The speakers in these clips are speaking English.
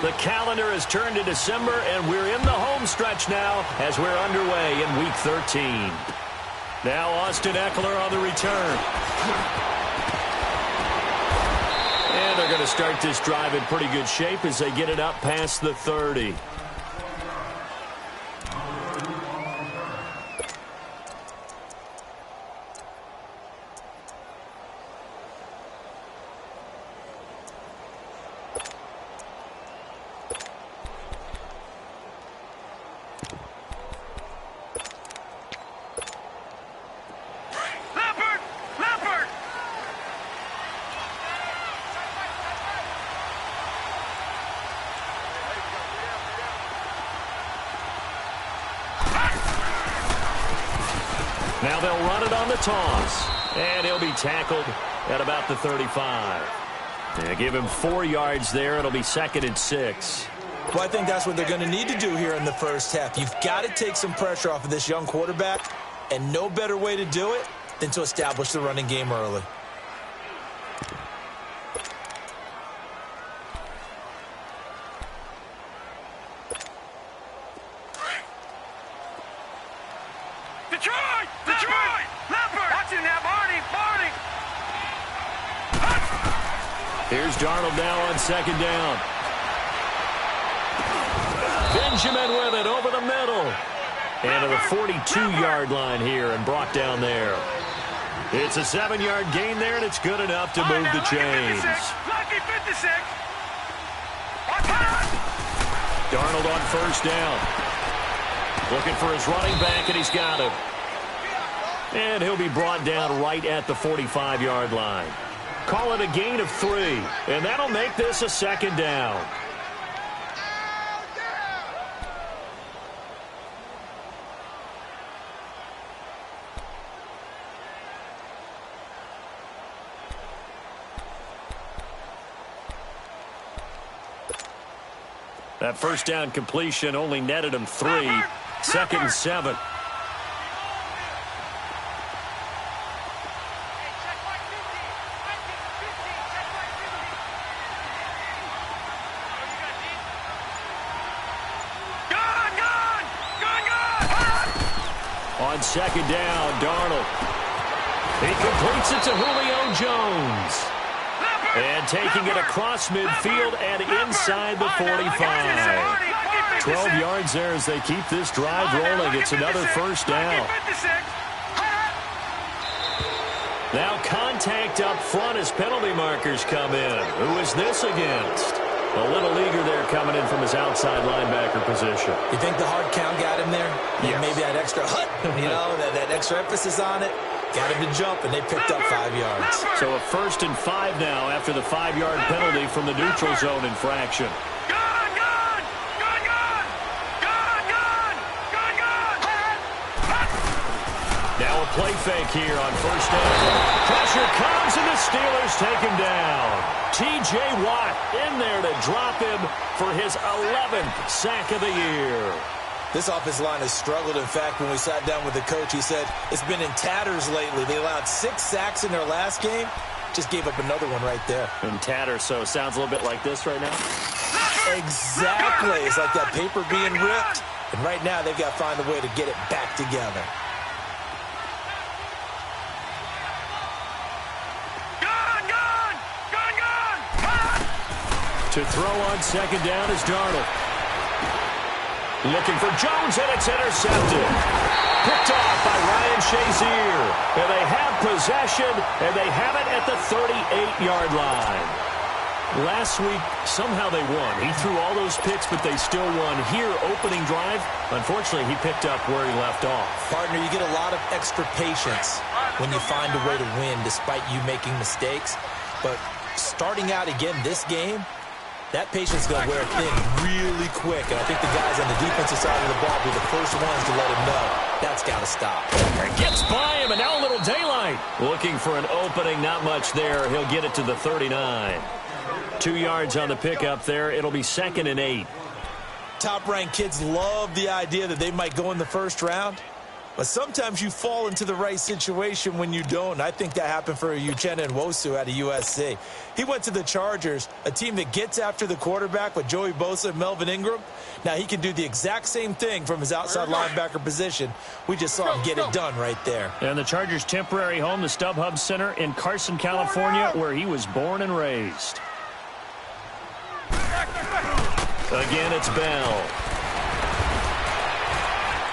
The calendar has turned to December, and we're in the home stretch now as we're underway in Week 13. Now Austin Eckler on the return. And they're going to start this drive in pretty good shape as they get it up past the 30. Now they'll run it on the toss. And he'll be tackled at about the 35. Yeah, give him 4 yards there. It'll be 2nd and 6. Well, I think that's what they're going to need to do here in the first half. You've got to take some pressure off of this young quarterback, and no better way to do it than to establish the running game early. Here's Darnold now on 2nd down. Benjamin with it over the middle. And to the 42-yard line here and brought down there. It's a 7-yard gain there, and it's good enough to move the chains. Darnold on 1st down. Looking for his running back, and he's got him. And he'll be brought down right at the 45-yard line. Call it a gain of 3, and that'll make this a 2nd down. That 1st down completion only netted him 3. 2nd and 7. On 2nd down, Darnold. He completes it to Julio Jones. And taking it across midfield and inside the 45. 12 yards there as they keep this drive rolling. It's another 1st down. Now contact up front as penalty markers come in. Who is this against? A little leaguer there coming in from his outside linebacker position. You think the hard count got him there? Yes. Maybe that extra hut, that extra emphasis on it. Got him to jump, and they picked up 5 yards. So a 1st and 5 now after the 5-yard penalty from the neutral zone infraction. Now a play fake here on 1st down. Pressure comes, and the Steelers take him down. T.J. Watt in there to drop him for his 11th sack of the year. This offensive line has struggled. In fact, when we sat down with the coach, he said it's been in tatters lately. They allowed 6 sacks in their last game. Just gave up another one right there. In tatters, so it sounds a little bit like this right now? Exactly. It's like that paper being ripped. And right now, they've got to find a way to get it back together. To throw on 2nd down is Darnold. Looking for Jones, and it's intercepted. Picked off by Ryan Shazier. And they have possession, and they have it at the 38-yard line. Last week, somehow they won. He threw all those picks, but they still won. Here, opening drive, unfortunately, he picked up where he left off. Partner, you get a lot of extra patience when you find a way to win despite you making mistakes. But starting out again this game, that patience is going to wear thin really quick. And I think the guys on the defensive side of the ball will be the first ones to let him know that's got to stop. Gets by him, and now a little daylight. Looking for an opening, not much there. He'll get it to the 39. 2 yards on the pickup there. It'll be 2nd and 8. Top-ranked kids love the idea that they might go in the 1st round. But sometimes you fall into the right situation when you don't. I think that happened for Uchenna Nwosu out of USC. He went to the Chargers, a team that gets after the quarterback with Joey Bosa and Melvin Ingram. Now he can do the exact same thing from his outside linebacker position. We just saw him get it done right there. And the Chargers' temporary home, the StubHub Center in Carson, California, where he was born and raised. Again, it's Bell.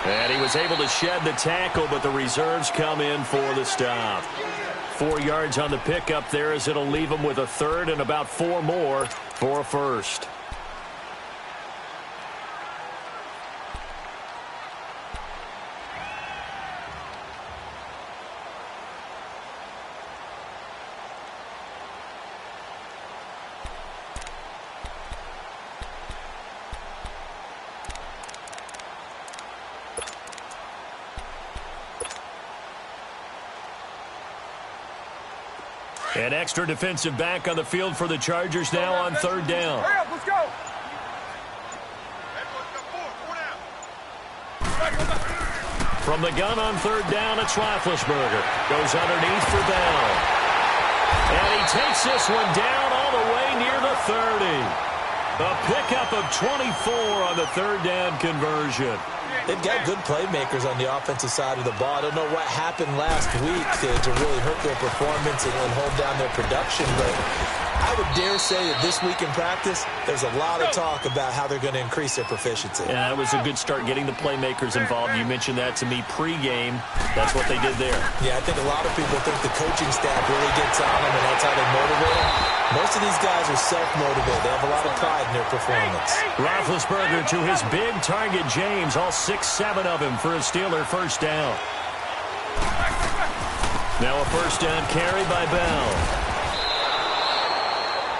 And he was able to shed the tackle, but the reserves come in for the stop. 4 yards on the pickup there as it'll leave him with a third and about 4 more for a first. An extra defensive back on the field for the Chargers now on third down. Hurry up, let's go. From the gun on third down, it's Roethlisberger. Goes underneath for Bell. And he takes this one down all the way near the 30. A pickup of 24 on the third down conversion. They've got good playmakers on the offensive side of the ball. I don't know what happened last week to really hurt their performance and hold down their production, but I would dare say that this week in practice, there's a lot of talk about how they're going to increase their proficiency. And that was a good start getting the playmakers involved. You mentioned that to me pregame. That's what they did there. Yeah, I think a lot of people think the coaching staff really gets on them, and that's how they motivate them. Most of these guys are self-motivated. They have a lot of pride in their performance. Roethlisberger to his big target, James. All 6-7 of him for a Steeler first down. Now a first down carry by Bell.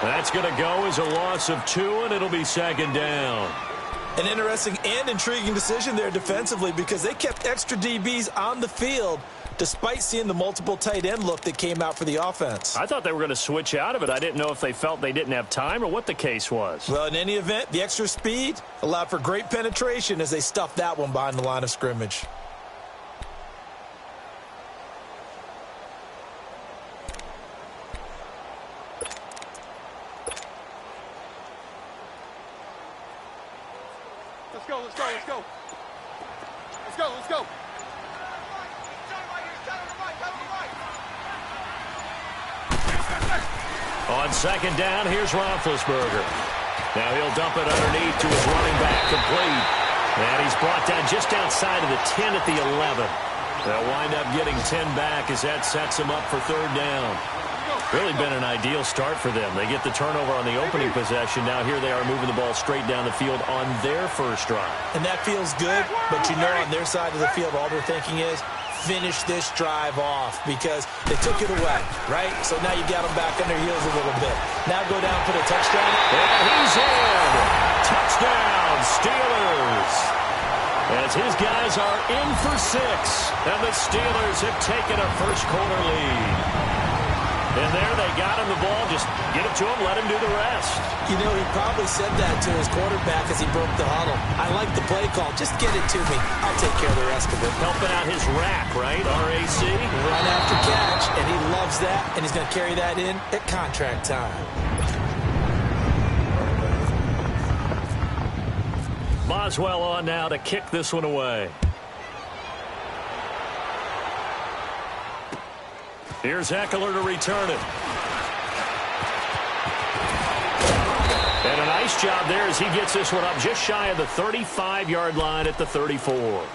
That's going to go as a loss of 2, and it'll be second down. An interesting and intriguing decision there defensively because they kept extra DBs on the field despite seeing the multiple tight end look that came out for the offense. I thought they were going to switch out of it. I didn't know if they felt they didn't have time or what the case was. Well, in any event, the extra speed allowed for great penetration as they stuffed that one behind the line of scrimmage. Let's go, let's go, let's go. Let's go, let's go. On second down, here's Roethlisberger. Now he'll dump it underneath to his running back, complete. And he's brought down just outside of the 10 at the 11. They'll wind up getting 10 back as that sets him up for third down. Really been an ideal start for them. They get the turnover on the opening possession. Now here they are moving the ball straight down the field on their first drive. And that feels good, but you know on their side of the field all they're thinking is finish this drive off because they took it away, right? So now you got them back on their heels a little bit. Now go down for the touchdown. And he's in. Touchdown, Steelers. As his guys are in for 6, and the Steelers have taken a first quarter lead. And there they got him the ball. Just get it to him, let him do the rest. You know, he probably said that to his quarterback as he broke the huddle. I like the play call. Just get it to me. I'll take care of the rest of it. Helping out his rack, right? RAC. Run after catch, and he loves that, and he's going to carry that in at contract time. Boswell on now to kick this one away. Here's Eckler to return it. And a nice job there as he gets this one up just shy of the 35-yard line at the 34.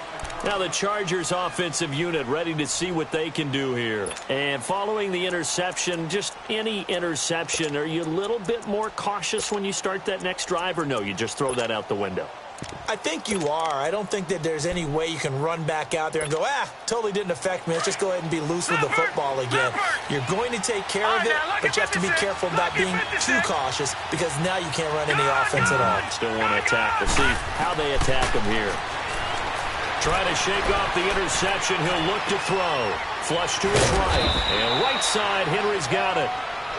Now the Chargers offensive unit ready to see what they can do here. And following the interception, just any interception, are you a little bit more cautious when you start that next drive, or no, you just throw that out the window? I think you are. I don't think that there's any way you can run back out there and go, totally didn't affect me. Let's just go ahead and be loose with the football again. You're going to take care of it, but you have to be careful about being too cautious because now you can't run any offense at all. Still want to attack. We'll see how they attack him here. Try to shake off the interception. He'll look to throw. Flush to his right. And right side, Henry's got it.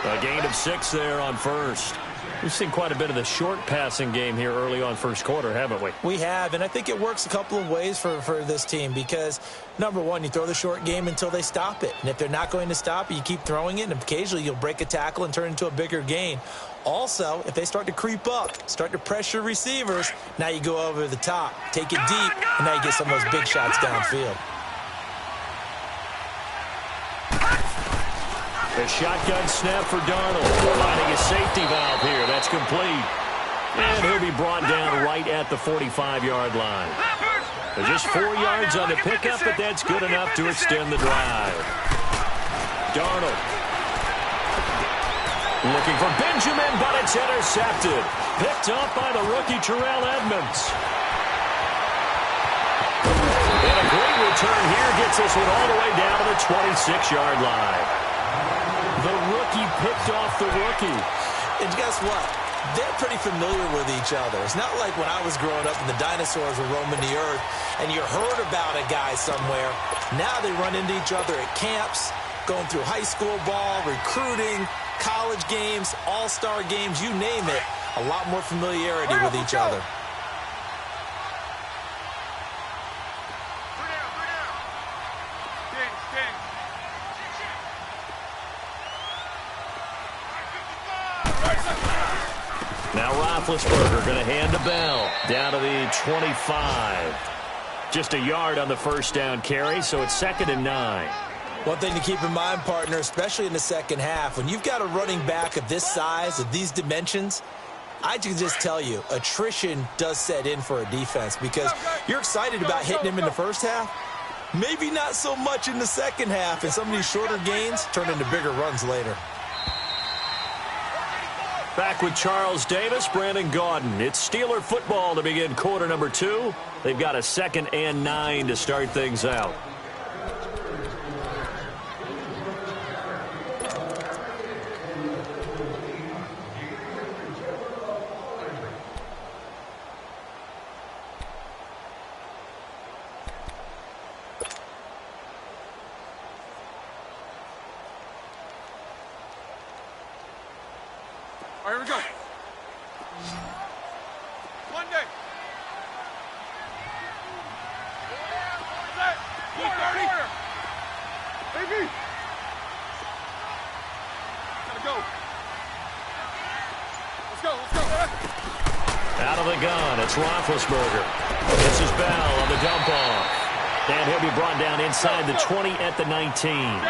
A gain of 6 there on first. We've seen quite a bit of the short passing game here early on first quarter, haven't we? We have, and I think it works a couple of ways for this team because, number one, you throw the short game until they stop it. And if they're not going to stop it, you keep throwing it, and occasionally you'll break a tackle and turn it into a bigger gain. Also, if they start to creep up, start to pressure receivers, now you go over the top, take it deep, and now you get some of those big shots downfield. A shotgun snap for Darnold. Finding a safety valve here. That's complete. And he'll be brought down right at the 45-yard line. Just 4 yards on the pickup, but that's good enough to extend the drive. Darnold. Looking for Benjamin, but it's intercepted. Picked up by the rookie Terrell Edmonds. And a great return here gets this one all the way down to the 26-yard line. The rookie picked off the rookie. And guess what? They're pretty familiar with each other. It's not like when I was growing up and the dinosaurs were roaming the earth and you heard about a guy somewhere. Now they run into each other at camps, going through high school ball, recruiting, college games, all-star games, you name it. A lot more familiarity with each other. Now Roethlisberger going to hand the bell down to the 25. Just a yard on the first down carry, so it's 2nd and 9. One thing to keep in mind, partner, especially in the second half, when you've got a running back of this size, of these dimensions, I can just tell you, attrition does set in for a defense because you're excited about hitting him in the first half. Maybe not so much in the second half, and some of these shorter gains turn into bigger runs later. Back with Charles Davis, Brandon Gaudin. It's Steeler football to begin quarter number 2. They've got a 2nd and 9 to start things out. All right, here we go. One day. 230. Baby. Gotta go. Let's go, let's go. Out of the gun, it's Roethlisberger. This is Bell on the dump off. And he'll be brought down inside the 20 at the 19.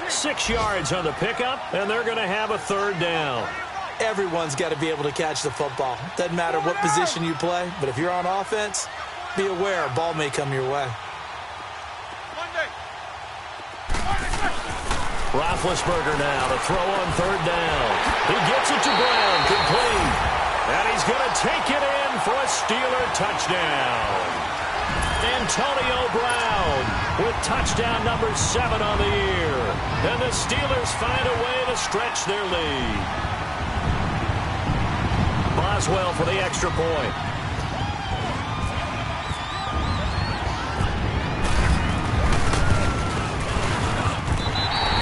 6 yards on the pickup, and they're going to have a 3rd down. Everyone's got to be able to catch the football. Doesn't matter what position you play, but if you're on offense, be aware a ball may come your way. Roethlisberger now to throw on 3rd down. He gets it to Brown, complete. And he's going to take it in for a Steeler touchdown. Antonio Brown with touchdown number 7 on the year. And the Steelers find a way to stretch their lead. Boswell for the extra point.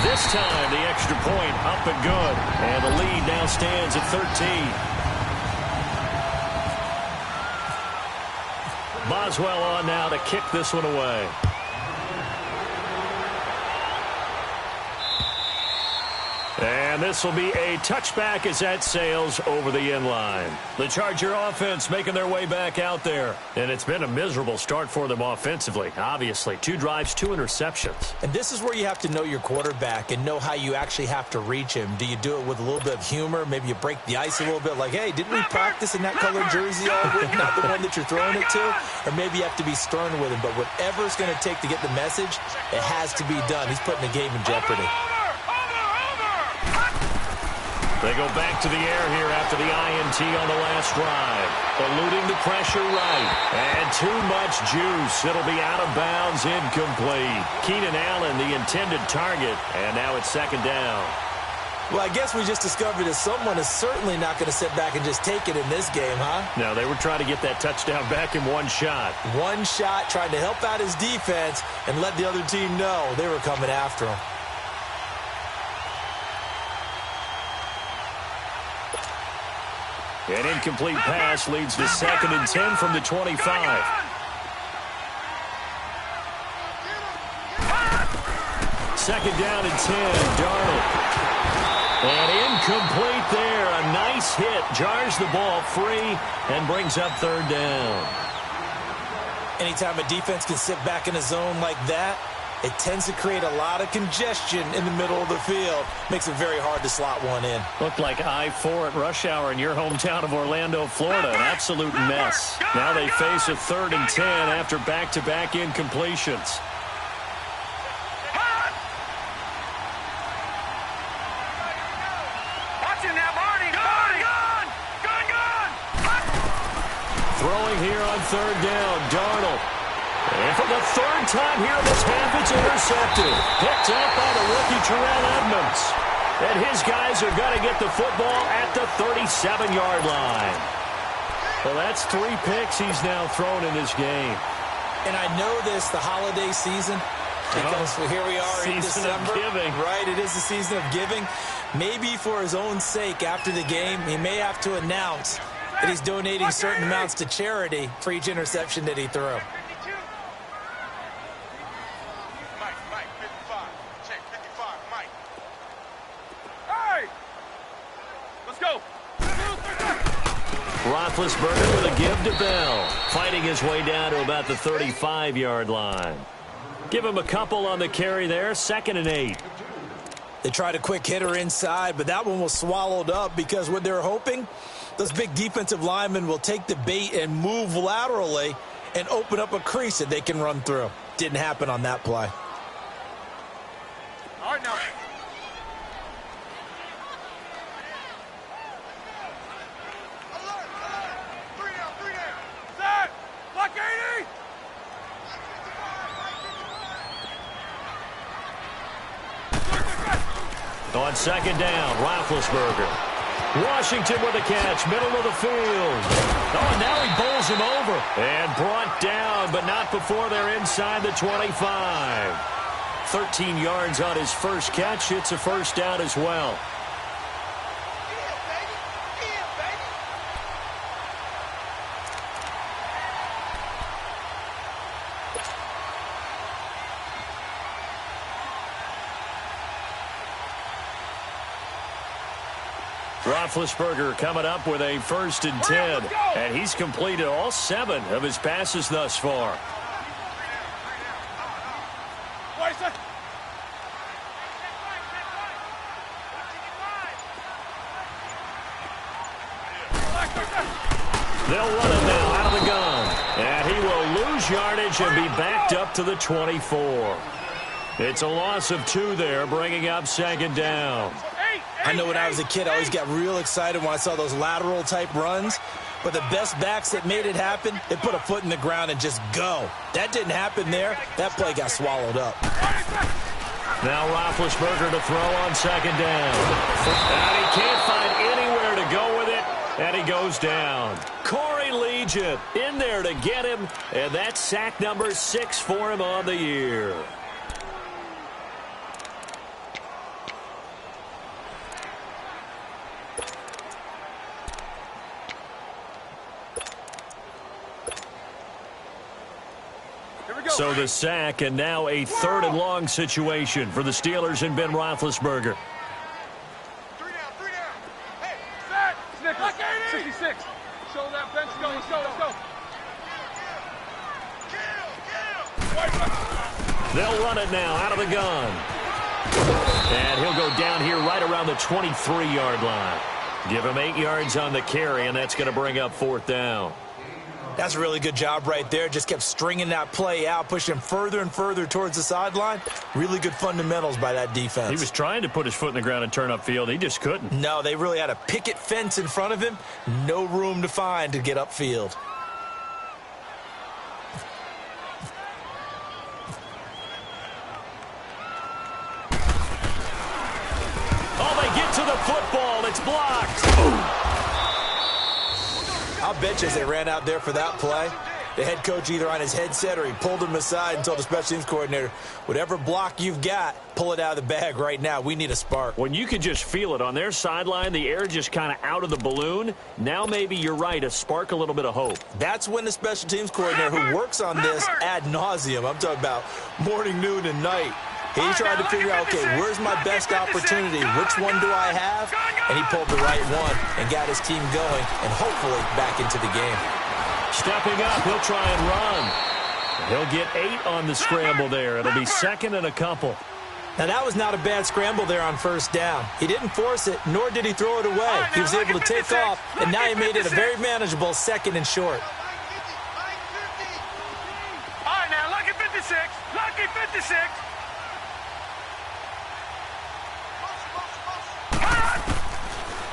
This time, the extra point up and good. And the lead now stands at 13. Boswell on now to kick this one away. And this will be a touchback as that sails over the end line. The Charger offense making their way back out there. And it's been a miserable start for them offensively, obviously. 2 drives, 2 interceptions. And this is where you have to know your quarterback and know how you actually have to reach him. Do you do it with a little bit of humor? Maybe you break the ice a little bit like, hey, didn't we practice in that colored jersey all week? Not the one that you're throwing it to? Or maybe you have to be stern with him. But whatever it's going to take to get the message, it has to be done. He's putting the game in jeopardy. They go back to the air here after the INT on the last drive. Eluding the pressure right. And too much juice. It'll be out of bounds, incomplete. Keenan Allen, the intended target. And now it's 2nd down. Well, I guess we just discovered that someone is certainly not going to sit back and just take it in this game, huh? No, they were trying to get that touchdown back in one shot. One shot, trying to help out his defense and let the other team know they were coming after him. An incomplete pass leads to 2nd and 10 from the 25. Second down and 10, Darnold. And incomplete there. A nice hit. Jars the ball free and brings up 3rd down. Anytime a defense can sit back in a zone like that, it tends to create a lot of congestion in the middle of the field. Makes it very hard to slot one in. Looked like I-4 at rush hour in your hometown of Orlando, Florida. An absolute mess. Now they face a 3rd and 10 after back-to-back incompletions. Throwing here on 3rd down, Darnold. And for the 3rd time here in this half, it's intercepted. Picked up by the rookie Terrell Edmonds. And his guys are going to get the football at the 37-yard line. Well, that's 3 picks he's now thrown in this game. And I know this, the holiday season, because here we are in December. Season of giving. Right, it is the season of giving. Maybe for his own sake after the game, he may have to announce that he's donating certain amounts to charity for each interception that he threw. Mike, 55. Check, 55, Mike. Hey! Let's go. Roethlisberger with a give to Bell. Fighting his way down to about the 35-yard line. Give him a couple on the carry there. 2nd and 8. They tried a quick hitter inside, but that one was swallowed up because what they're hoping, those big defensive linemen will take the bait and move laterally and open up a crease that they can run through. Didn't happen on that play. All right, now. Alert! 3 down. Set! Block 80! On 2nd down, Roethlisberger. Washington with a catch, middle of the field. Oh, and now he bowls him over. And brought down, but not before they're inside the 25. 13 yards on his first catch. It's a 1st down as well. Roethlisberger coming up with a 1st and 10. And he's completed all 7 of his passes thus far. They'll run it now out of the gun. And he will lose yardage and be backed up to the 24. It's a loss of 2 there, bringing up 2nd down. I know when I was a kid, I always got real excited when I saw those lateral-type runs. But the best backs that made it happen, they put a foot in the ground and just go. That didn't happen there. That play got swallowed up. Now Roethlisberger to throw on 2nd down. And he can't find anywhere to go with it, and he goes down. Corey Legion in there to get him, and that's sack number 6 for him on the year. So the sack, and now a 3rd and long situation for the Steelers and Ben Roethlisberger. 3 down. Hey, set! Snickers, 66. Show that bench. Let's go. They'll run it now out of the gun. And he'll go down here right around the 23-yard line. Give him 8 yards on the carry, and that's going to bring up 4th down. That's a really good job right there. Just kept stringing that play out, pushing him further and further towards the sideline. Really good fundamentals by that defense. He was trying to put his foot in the ground and turn upfield. He just couldn't. No, they really had a picket fence in front of him. No room to find to get upfield. Oh, they get to the football. It's blocked. I'll bet you as they ran out there for that play, The head coach either on his headset or he pulled him aside and told the special teams coordinator, whatever block you've got, pull it out of the bag right now. We need a spark. When you could just feel it on their sideline, the air just kind of out of the balloon. Now maybe you're right, a spark, a little bit of hope. That's when the special teams coordinator who works on this ad nauseum, I'm talking about morning, noon, and night, he tried to figure out, okay, where's my best opportunity? Which one do I have? And he pulled the right one and got his team going and hopefully back into the game. Stepping up, he'll try and run. He'll get 8 on the scramble there. It'll be second and a couple. Now, that was not a bad scramble there on first down. He didn't force it, nor did he throw it away. He was able to take off, and now he made it a very manageable second and short. All right, now, lucky 56. Lucky 56.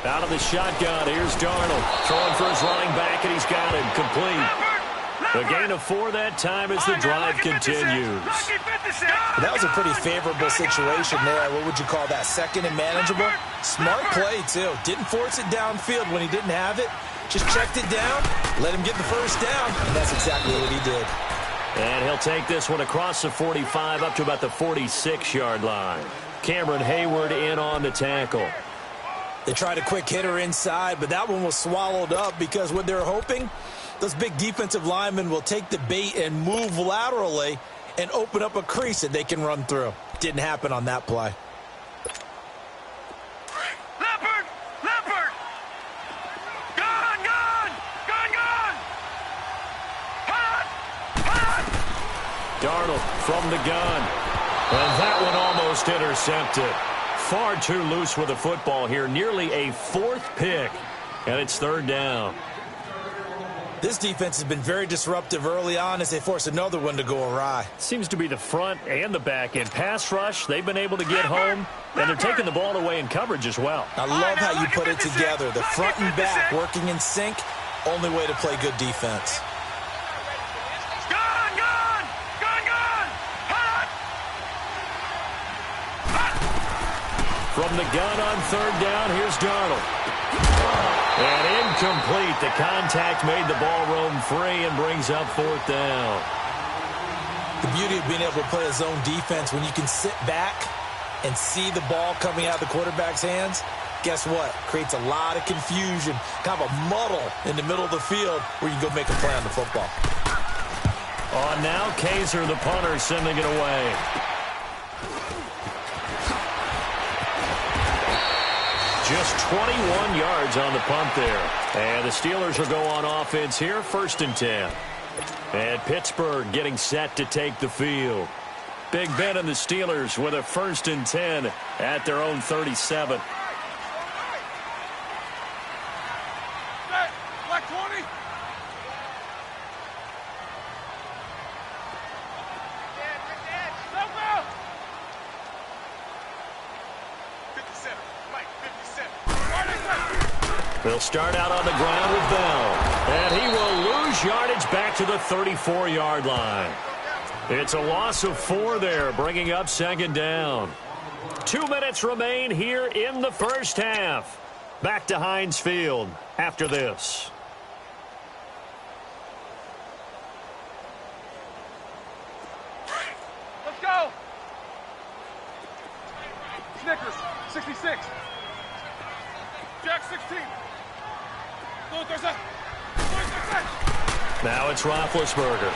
Out of the shotgun, here's Darnold. Throwing for his running back, and he's got him complete. A gain of 4 that time as the drive continues. That was a pretty favorable situation there. What would you call that? Second and manageable? Smart play, too. Didn't force it downfield when he didn't have it. Just checked it down, let him get the first down, and that's exactly what he did. And he'll take this one across the 45 up to about the 46-yard line. Cameron Hayward in on the tackle. They tried a quick hitter inside, but that one was swallowed up because what they're hoping, those big defensive linemen will take the bait and move laterally and open up a crease that they can run through. Didn't happen on that play. Leopard! Leopard! Gone! Gone! Gone! Gone! Hot! Hot! Darnold from the gun. And that one almost intercepted. Far too loose with the football here. Nearly a 4th pick. And it's 3rd down. This defense has been very disruptive early on as they force another one to go awry. Seems to be the front and the back end. Pass rush, they've been able to get home, and they're taking the ball away in coverage as well. I love how you put it together. The front and back working in sync, only way to play good defense. Gone! Gone! Gone! Gone! Hot! From the gun on 3rd down, here's Darnold. And incomplete. The contact made the ball roam free and brings up 4th down. The beauty of being able to play a zone defense when you can sit back and see the ball coming out of the quarterback's hands, guess what? Creates a lot of confusion, kind of a muddle in the middle of the field where you can go make a play on the football. On now, Kaiser, the punter, sending it away. Just 21 yards on the punt there. And the Steelers will go on offense here, 1st and 10. And Pittsburgh getting set to take the field. Big Ben and the Steelers with a 1st and 10 at their own 37. Black 20. They'll start out on the ground with Bell. And he will lose yardage back to the 34-yard line. It's a loss of 4 there, bringing up 2nd down. 2 minutes remain here in the first half. Back to Heinz Field after this. Let's go. Snickers, 66. Jack, 16. Now it's Roethlisberger.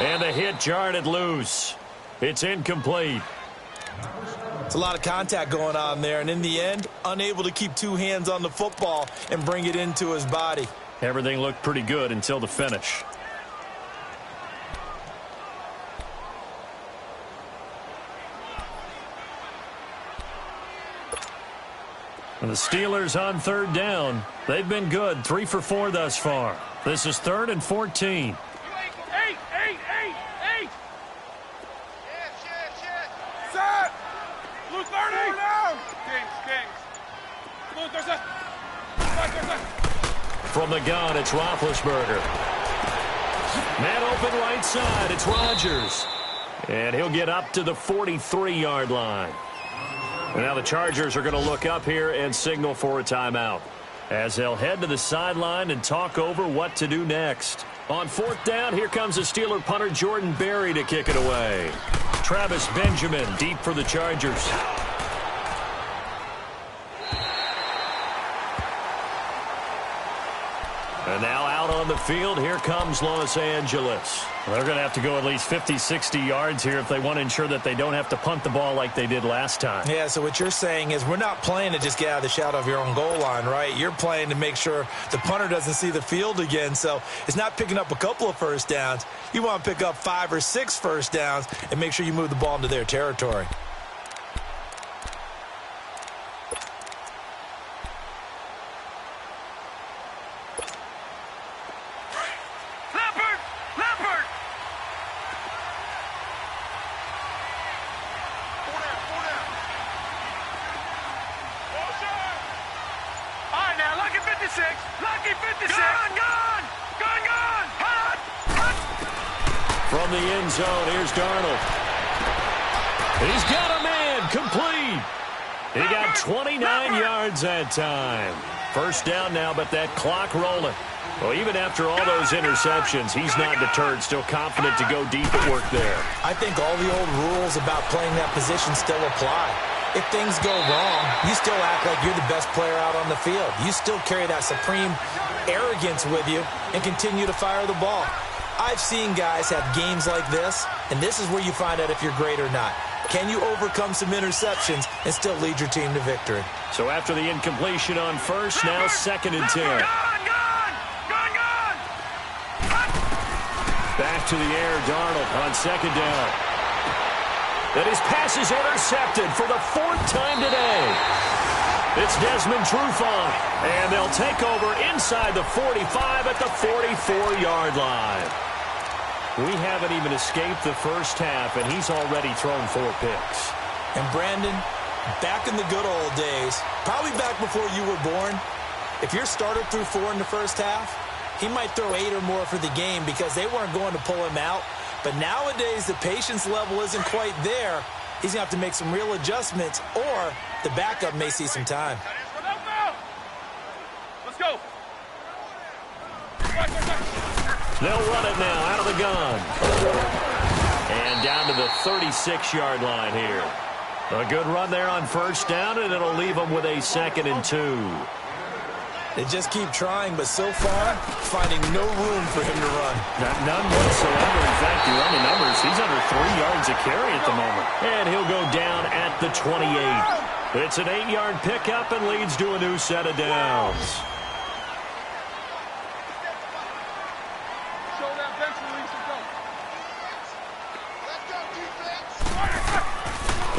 And the hit jarred it loose. It's incomplete. It's a lot of contact going on there, and in the end, unable to keep 2 hands on the football and bring it into his body. Everything looked pretty good until the finish. And the Steelers on 3rd down. They've been good, 3 for 4 thus far. This is 3rd and 14. 8. Set. Blue 30. Down. Kings. Blue 30. From the gun, it's Roethlisberger. Man open right side, it's Rodgers. And he'll get up to the 43-yard line. And now the Chargers are going to look up here and signal for a timeout. as they'll head to the sideline and talk over what to do next. On fourth down, here comes the Steeler punter Jordan Berry to kick it away. Travis Benjamin deep for the Chargers. And now out on the field, here comes Los Angeles. They're going to have to go at least 50, 60 yards here if they want to ensure that they don't have to punt the ball like they did last time. Yeah, so what you're saying is we're not playing to just get out of the shadow of your own goal line, right? You're playing to make sure the punter doesn't see the field again. So it's not picking up a couple of first downs. You want to pick up 5 or 6 first downs and make sure you move the ball into their territory. From the end zone, here's Darnold. He's got a man, complete. He got 29 yards that time. First down now, but that clock rolling. Well, even after all those interceptions, he's not deterred, still confident to go deep at work there. I think all the old rules about playing that position still apply. If things go wrong, you still act like you're the best player out on the field. You still carry that supreme arrogance with you and continue to fire the ball. I've seen guys have games like this, and this is where you find out if you're great or not. Can you overcome some interceptions and still lead your team to victory? So after the incompletion on first, now 2nd and 10. Back to the air, Darnold on 2nd down. And his pass is intercepted for the 4th time today. It's Desmond Trufant, and they'll take over inside the 45 at the 44-yard line. We haven't even escaped the first half, and he's already thrown 4 picks. And Brandon, back in the good old days, probably back before you were born, if your starter threw 4 in the first half, he might throw 8 or more for the game because they weren't going to pull him out. But nowadays, the patience level isn't quite there. He's going to have to make some real adjustments, or the backup may see some time. Let's go. They'll run it now out of the gun. And down to the 36-yard line here. A good run there on first down, and it'll leave them with a 2nd and 2. They just keep trying, but so far, finding no room for him to run. None whatsoever. In fact, you run the numbers. He's under 3 yards a carry at the moment. And he'll go down at the 28. It's an 8-yard pickup and leads to a new set of downs. Show that bench release and go.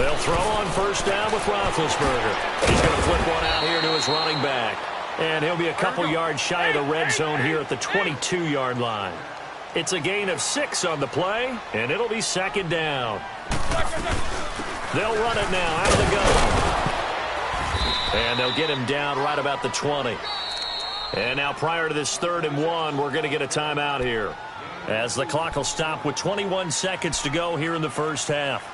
They'll throw on first down with Roethlisberger. He's going to flip one out here to his running back. And he'll be a couple yards shy of the red zone here at the 22-yard line. It's a gain of 6 on the play, and it'll be 2nd down. They'll run it now out of the gun. And they'll get him down right about the 20. And now prior to this 3rd and 1, we're going to get a timeout here, as the clock will stop with 21 seconds to go here in the first half.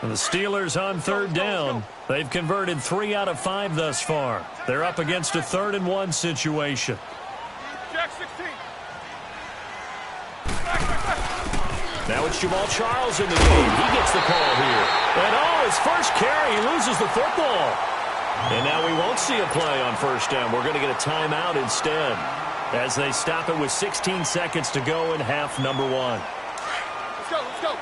And the Steelers on 3rd down. They've converted 3 out of 5 thus far. They're up against a 3rd and 1 situation. Jack 16. Now it's Jamal Charles in the game. He gets the call here. And his first carry, he loses the football. And now we won't see a play on first down. We're going to get a timeout instead, as they stop it with 16 seconds to go in half number 1. Let's go, let's go.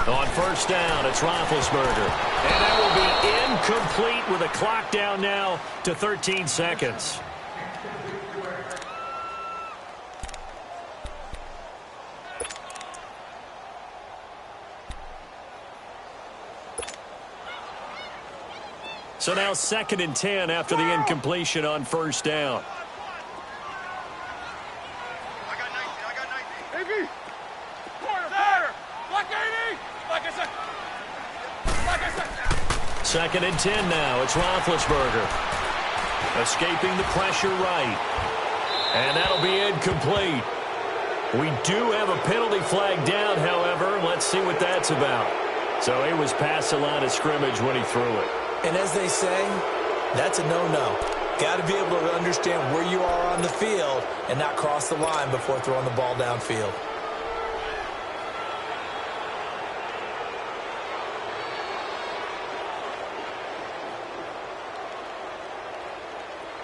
On first down, it's Roethlisberger. And that will be incomplete with a clock down now to 13 seconds. So now 2nd and 10 after the incompletion on first down. I got 19. AB. Corner. Block 80. Like I said. 2nd and 10 now. It's Roethlisberger. Escaping the pressure right. And that'll be incomplete. We do have a penalty flag down, however. Let's see what that's about. So he was past the line of scrimmage when he threw it. And as they say, that's a no-no. Got to be able to understand where you are on the field and not cross the line before throwing the ball downfield.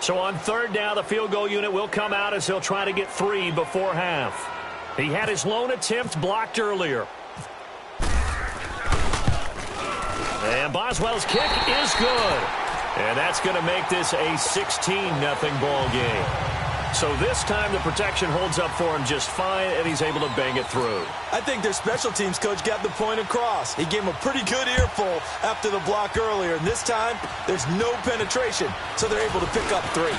So on 3rd down, the field goal unit will come out as he'll try to get 3 before half. He had his lone attempt blocked earlier. And Boswell's kick is good. And that's going to make this a 16-0 ball game. So this time the protection holds up for him just fine, and he's able to bang it through. I think their special teams coach got the point across. He gave him a pretty good earful after the block earlier, and this time there's no penetration, so they're able to pick up 3.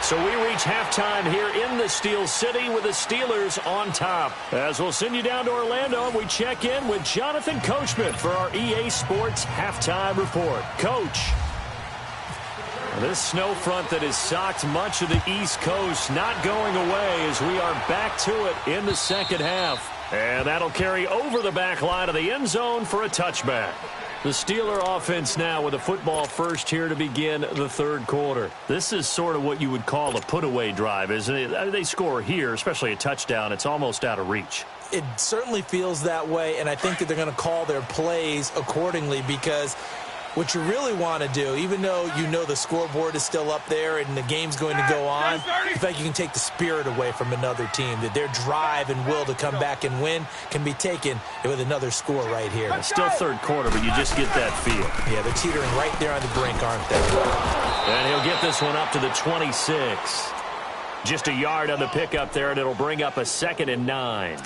So we reach halftime here in the Steel City with the Steelers on top. As we'll send you down to Orlando, and we check in with Jonathan Coachman for our EA Sports Halftime Report. Coach. This snow front that has socked much of the East Coast not going away as we are back to it in the second half. And that'll carry over the back line of the end zone for a touchback. The Steeler offense now with a football first here to begin the 3rd quarter. This is sort of what you would call a put-away drive, isn't it? They score here, especially a touchdown. It's almost out of reach. It certainly feels that way, and I think that they're going to call their plays accordingly because what you really want to do, even though you know the scoreboard is still up there and the game's going to go on, in fact, you can take the spirit away from another team, that their drive and will to come back and win can be taken with another score right here. It's still 3rd quarter, but you just get that feel. Yeah, they're teetering right there on the brink, aren't they? And he'll get this one up to the 26. Just a yard on the pickup there, and it'll bring up a 2nd and 9.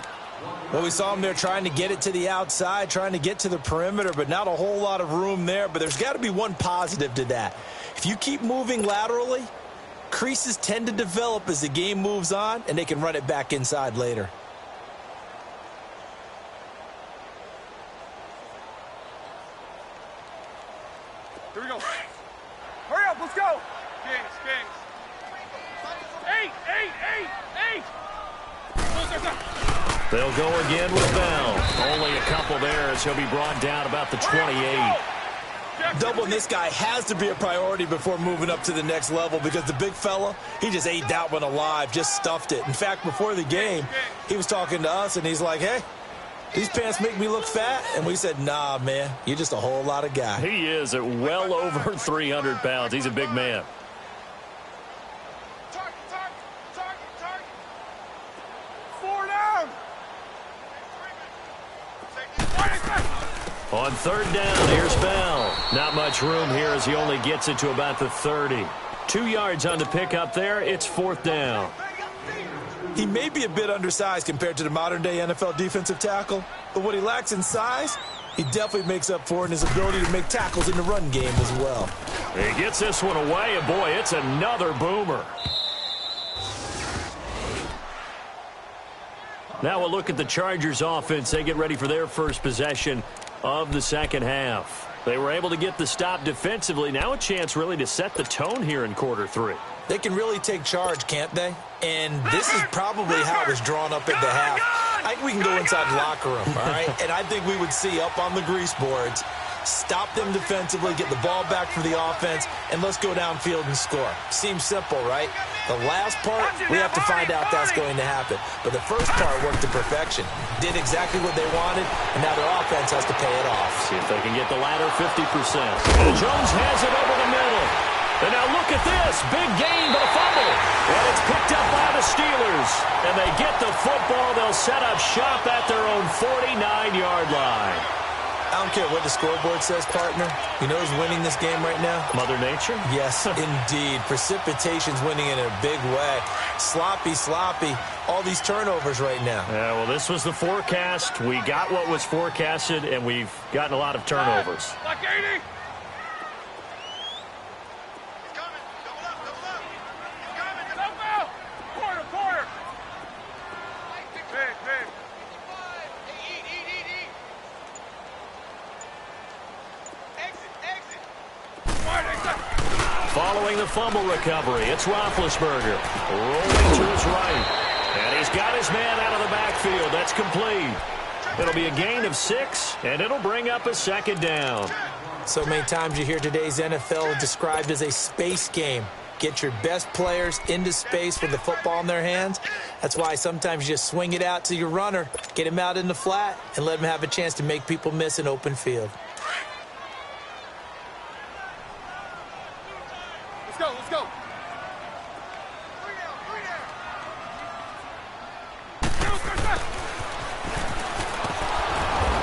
Well, we saw him there trying to get it to the outside, trying to get to the perimeter, but not a whole lot of room there. But there's got to be one positive to that. If you keep moving laterally, creases tend to develop as the game moves on, and they can run it back inside later. Here we go. Hurry up, let's go. Kings. 8. They'll go again with Bell. Only a couple there as he'll be brought down about the 28. Doubling this guy has to be a priority before moving up to the next level because the big fella, he just ate that one alive, just stuffed it. In fact, before the game, he was talking to us, and he's like, hey, these pants make me look fat? And we said, nah, man, you're just a whole lot of guy. He is at well over 300 pounds. He's a big man. Target. 4 down. On 3rd down, here's Bell. Not much room here as he only gets it to about the 30. 2 yards on the pickup there. It's 4th down. He may be a bit undersized compared to the modern-day NFL defensive tackle, but what he lacks in size, he definitely makes up for in his ability to make tackles in the run game as well. He gets this one away, and boy, it's another boomer. Now we'll look at the Chargers offense. They get ready for their first possession of the second half. They were able to get the stop defensively. Now a chance really to set the tone here in quarter 3. They can really take charge, can't they? And this is probably how it was drawn up at the half. I think we can go inside the locker room, all right? And I think we would see up on the grease boards, stop them defensively, get the ball back for the offense, and let's go downfield and score. Seems simple, right? The last part, we have to find out that's going to happen. But the first part worked to perfection. Did exactly what they wanted, and now their offense has to pay it off. See if they can get the latter 50%. And Jones has it over the middle. And now look at this. Big gain, but a fumble. And it's picked up by the Steelers. And they get the football. They'll set up shop at their own 49-yard line. I don't care what the scoreboard says, partner. You know who's winning this game right now? Mother Nature? Yes, indeed. Precipitation's winning in a big way. Sloppy. All these turnovers right now. Yeah, well, this was the forecast. We got what was forecasted, and we've gotten a lot of turnovers. Like 80. Quarter. Big. Following the fumble recovery, it's Roethlisberger rolling to his right. And he's got his man out of the backfield. That's complete. It'll be a gain of 6, and it'll bring up a second down. So many times you hear today's NFL described as a space game. Get your best players into space with the football in their hands. That's why sometimes you just swing it out to your runner, get him out in the flat, and let him have a chance to make people miss an open field. Let's go, let's go.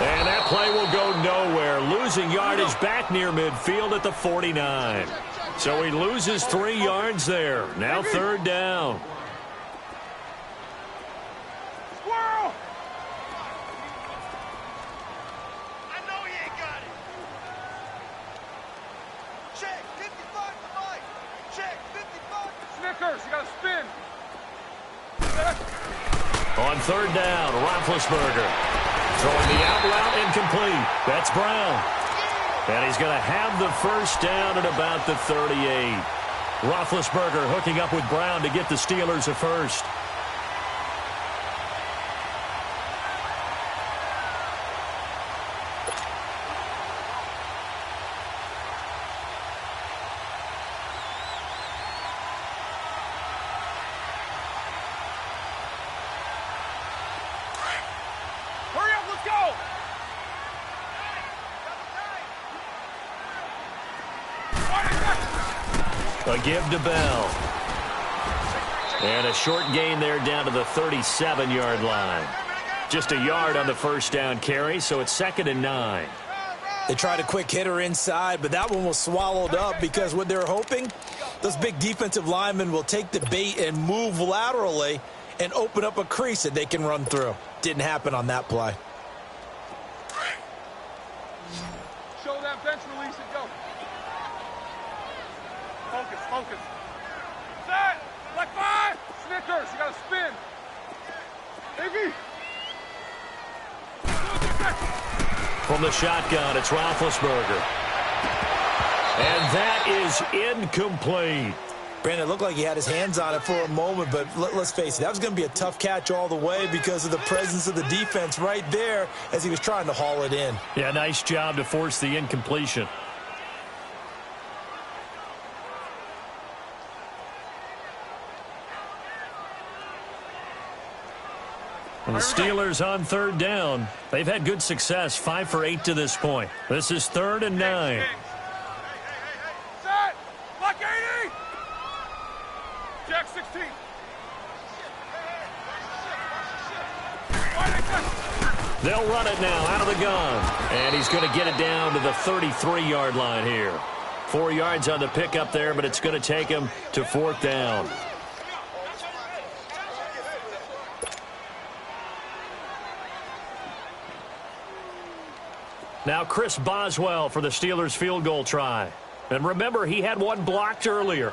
And that play will go nowhere. Losing yardage back near midfield at the 49. So he loses 3 yards there. Now 3rd down. Squirrel! I know he ain't got it. Check, 55 to Mike. Check, 55. Snickers, you gotta spin. On 3rd down, Roethlisberger. Throwing the out route incomplete. That's Brown. And he's going to have the first down at about the 38. Roethlisberger hooking up with Brown to get the Steelers a first. Hurry up, let's go! A give to Bell. And a short gain there down to the 37-yard line. Just a yard on the first down carry, so it's 2nd and 9. They tried a quick hitter inside, but that one was swallowed up because what they're hoping, those big defensive linemen will take the bait and move laterally and open up a crease that they can run through. Didn't happen on that play. Show that bench release and go. Focus, focus. Set! Like 5! Snickers, you gotta spin. Iggy! From the shotgun, it's Roethlisberger. And that is incomplete. Brandon, it looked like he had his hands on it for a moment, but let's face it, that was going to be a tough catch all the way because of the presence of the defense right there as he was trying to haul it in. Yeah, nice job to force the incompletion. And the Steelers on 3rd down. They've had good success, 5 for 8 to this point. This is 3rd and 9. Set! Block 80! Jack 16. They'll run it now out of the gun. And he's going to get it down to the 33-yard line here. 4 yards on the pickup there, but it's going to take him to 4th down. Now Chris Boswell for the Steelers field goal try. And remember, he had one blocked earlier.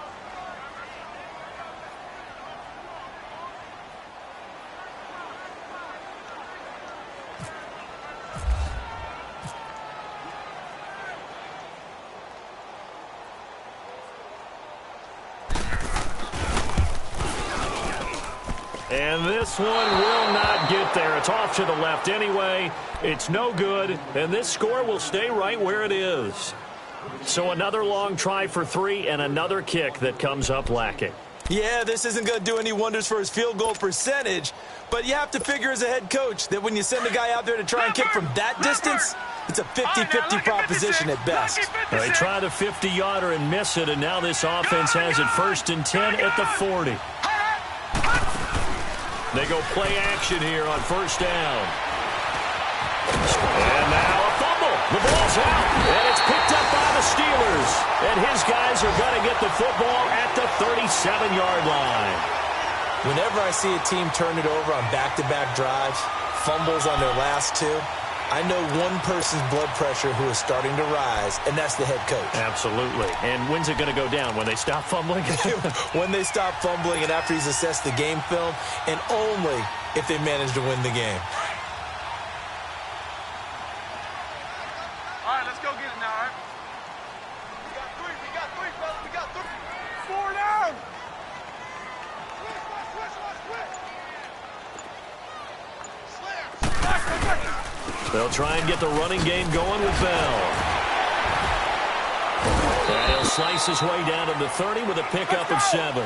And this one will not get there. It's off to the left anyway. It's no good, and this score will stay right where it is. So another long try for 3 and another kick that comes up lacking. Yeah, this isn't going to do any wonders for his field goal percentage, but you have to figure as a head coach that when you send a guy out there to try and kick from that distance, it's a 50-50 proposition at best. They try the 50-yarder and miss it, and now this offense has it 1st and 10 at the 40. They go play action here on 1st down. And now a fumble. The ball's out, and it's picked up by the Steelers. And his guys are going to get the football at the 37-yard line. Whenever I see a team turn it over on back-to-back drives, fumbles on their last 2, I know one person's blood pressure who is starting to rise, and that's the head coach. Absolutely. And when's it going to go down? When they stop fumbling? When they stop fumbling and after he's assessed the game film, and only if they manage to win the game. All right, let's go get it now, all right? three. We got three, fellas. We got three. 4 down. They'll try and get the running game going with Bell. And he'll slice his way down to the 30 with a pickup of 7.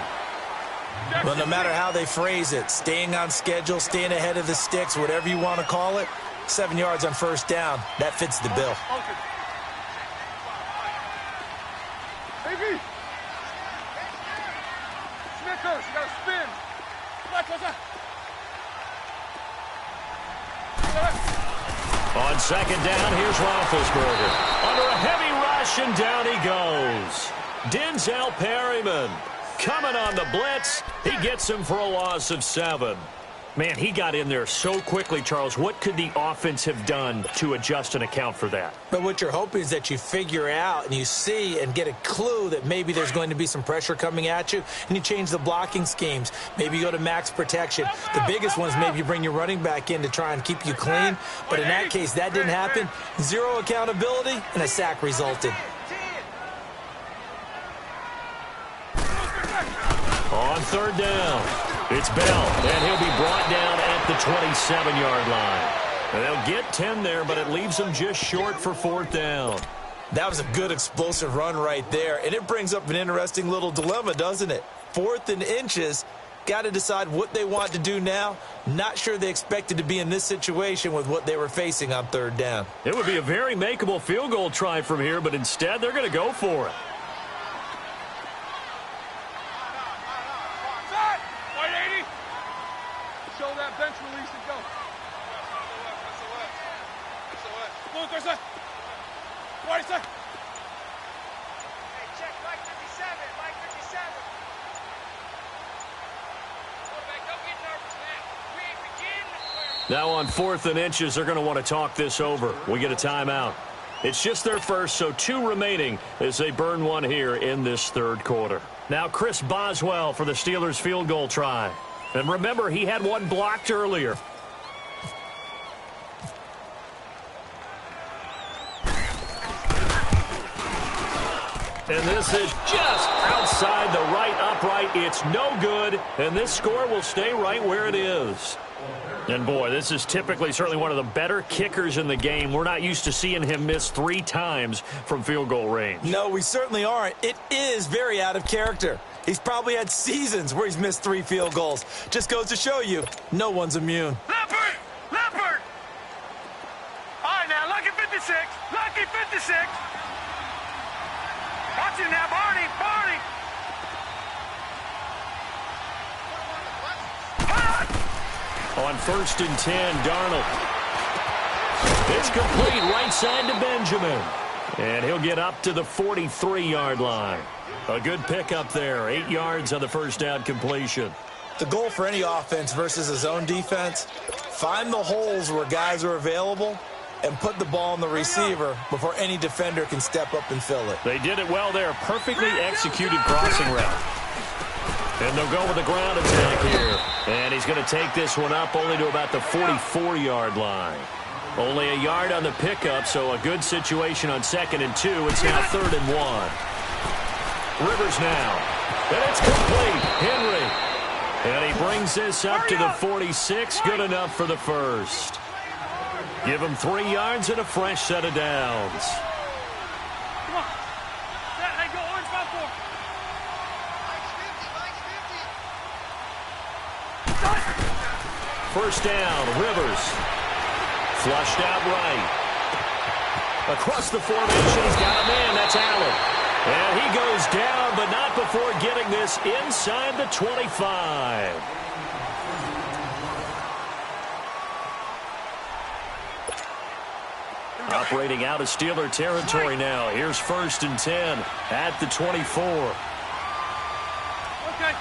Well, no matter how they phrase it, staying on schedule, staying ahead of the sticks, whatever you want to call it, 7 yards on first down, that fits the bill. Baby. Snickers, you got to spin. On second down, here's Roethlisberger. Under a heavy rush, and down he goes. Denzel Perryman coming on the blitz. He gets him for a loss of 7. Man, he got in there so quickly, Charles. What could the offense have done to adjust and account for that? But what you're hoping is that you figure out and you see and get a clue that maybe there's going to be some pressure coming at you, and you change the blocking schemes. Maybe you go to max protection. The biggest one is maybe you bring your running back in to try and keep you clean. But in that case, that didn't happen. 0 accountability, and a sack resulted. On third down, it's Bell, and he'll be brought down at the 27-yard line. And they'll get 10 there, but it leaves them just short for fourth down. That was a good explosive run right there, and it brings up an interesting little dilemma, doesn't it? 4th and inches, got to decide what they want to do now. Not sure they expected to be in this situation with what they were facing on third down. It would be a very makeable field goal try from here, but instead they're going to go for it. Bench release and go. What is that? Hey, check, Mike 57, Mike 57. Quarterback, don't get nervous, man. We ain't begin. Now on 4th and inches, they're going to want to talk this over. We get a timeout. It's just their first, so 2 remaining as they burn one here in this third quarter. Now Chris Boswell for the Steelers field goal try. And remember, he had one blocked earlier. And this is just outside the right upright. It's no good, and this score will stay right where it is. And, boy, this is typically certainly one of the better kickers in the game. We're not used to seeing him miss 3 times from field goal range. No, we certainly aren't. It is very out of character. He's probably had seasons where he's missed 3 field goals. Just goes to show you, no one's immune. Leopard! Leopard! All right, now, lucky 56. Lucky 56. Watch it now, Barney. Barney. On 1st and 10, Darnold. It's complete right side to Benjamin. And he'll get up to the 43-yard line. A good pickup there. 8 yards on the first down completion. The goal for any offense versus a zone defense, find the holes where guys are available and put the ball on the receiver before any defender can step up and fill it. They did it well there. Perfectly executed crossing route. And they'll go with the ground attack here. And he's going to take this one up only to about the 44-yard line. Only a yard on the pickup, so a good situation on 2nd and 2. It's now 3rd and 1. Rivers now. And it's complete. Henry. And he brings this up to the 46. Good enough for the first. Give him 3 yards and a fresh set of downs. Come on. Hey, go orange by 4. First down, Rivers. Flushed out right. Across the formation, he's got a man. That's Allen. And he goes down, but not before getting this inside the 25. Operating out of Steeler territory now. Here's 1st and 10 at the 24. Okay.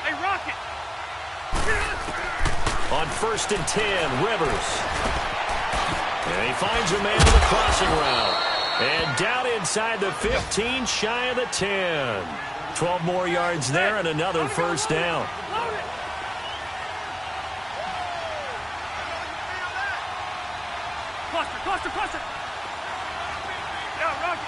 Hey, Rocket. On 1st and 10, Rivers. And he finds a man with a crossing route. And down inside the 15, shy of the 10. 12 more yards there and another first down. Cluster, cluster, cluster. Yeah, Rocky.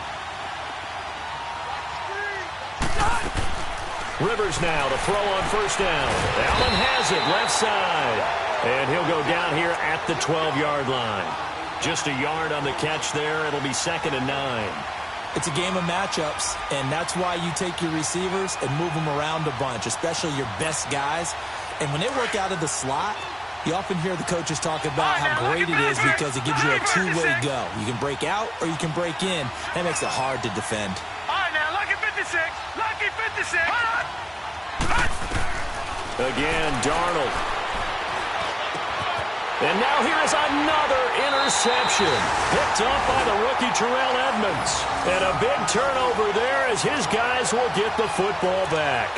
Rivers now to throw on first down. Allen has it left side. And he'll go down here at the 12-yard line. Just a yard on the catch there. It'll be 2nd and 9. It's a game of matchups, and that's why you take your receivers and move them around a bunch, especially your best guys. And when they work out of the slot, you often hear the coaches talk about how great it is because it gives you a two-way go. You can break out or you can break in. That makes it hard to defend. All right, now, lucky 56. Lucky 56. Again, Darnold. And now here is another interception. Picked up by the rookie Terrell Edmonds. And a big turnover there as his guys will get the football back.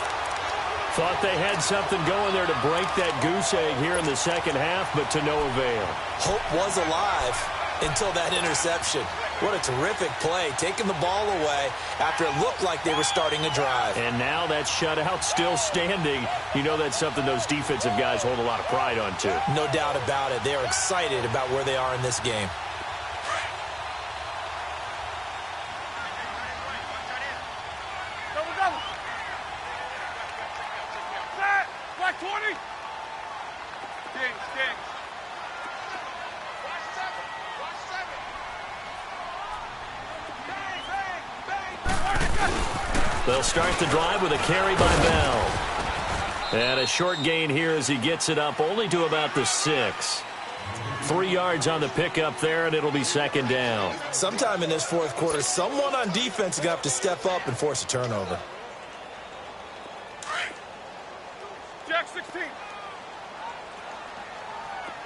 Thought they had something going there to break that goose egg here in the second half, but to no avail. Hope was alive until that interception. What a terrific play, taking the ball away after it looked like they were starting a drive. And now that shutout still standing. You know that's something those defensive guys hold a lot of pride on, too. No doubt about it. They are excited about where they are in this game. Double, double. Set. Black 20. Kings. Watch 7. Watch 7. They'll start the drive with a carry by Bell. And a short gain here as he gets it up only to about the 6. 3 yards on the pickup there, and it'll be 2nd down. Sometime in this fourth quarter, someone on defense is going to have to step up and force a turnover. Jack 16.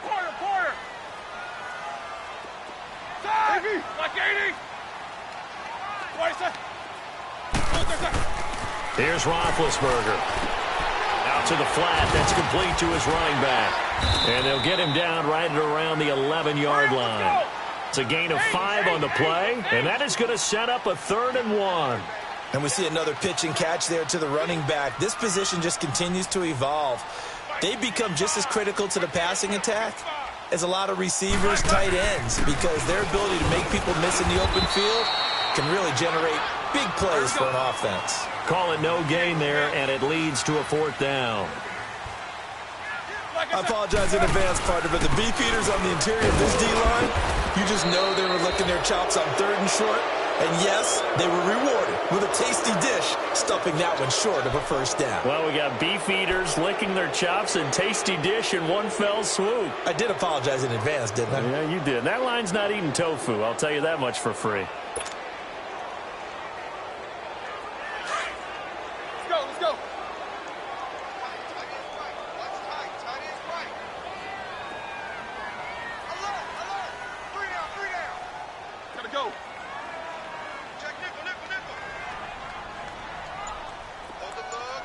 Quarter. Side. Like 80. 20. Here's Roethlisberger. Out to the flat. That's complete to his running back. And they'll get him down right at around the 11-yard line. It's a gain of 5 on the play, and that is going to set up a 3rd and 1. And we see another pitch and catch there to the running back. This position just continues to evolve. They've become just as critical to the passing attack as a lot of receivers, tight ends, because their ability to make people miss in the open field can really generate big plays for an offense. Call it no gain there, and it leads to a 4th down. I apologize in advance, partner, but the beefeaters on the interior of this D-line, you just know they were licking their chops on 3rd and short. And yes, they were rewarded with a tasty dish, stuffing that one short of a 1st down. Well, we got beefeaters licking their chops and tasty dish in one fell swoop. I did apologize in advance, didn't I? Yeah, you did. That line's not eating tofu. I'll tell you that much for free. Let's go. Alert. 3 down. Gotta go. Check nickel. Hold the look.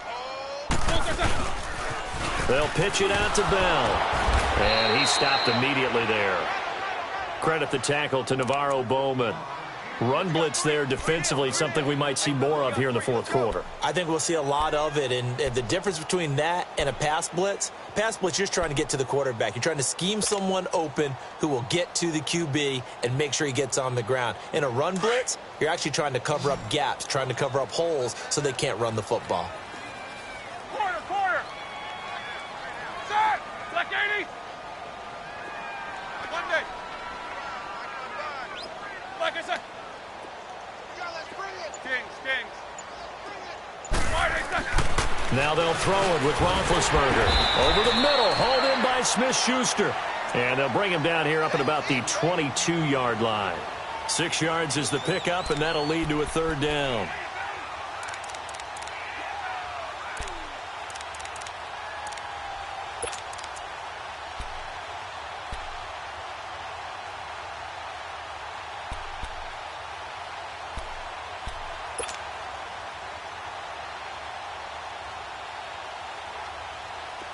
They'll pitch it out to Bell. And he stopped immediately there. Credit the tackle to Navarro Bowman. Run blitz there defensively, something we might see more of here in the fourth quarter. I think we'll see a lot of it, and the difference between that and a pass blitz, you're just trying to get to the quarterback. You're trying to scheme someone open who will get to the QB and make sure he gets on the ground. In a run blitz, you're actually trying to cover up gaps, trying to cover up holes so they can't run the football. Quarter. Set. Black 80. Monday. Like I said. Kings. Now they'll throw it with Roethlisberger. Over the middle, hauled in by Smith-Schuster. And they'll bring him down here up at about the 22-yard line. 6 yards is the pickup, and that'll lead to a 3rd down.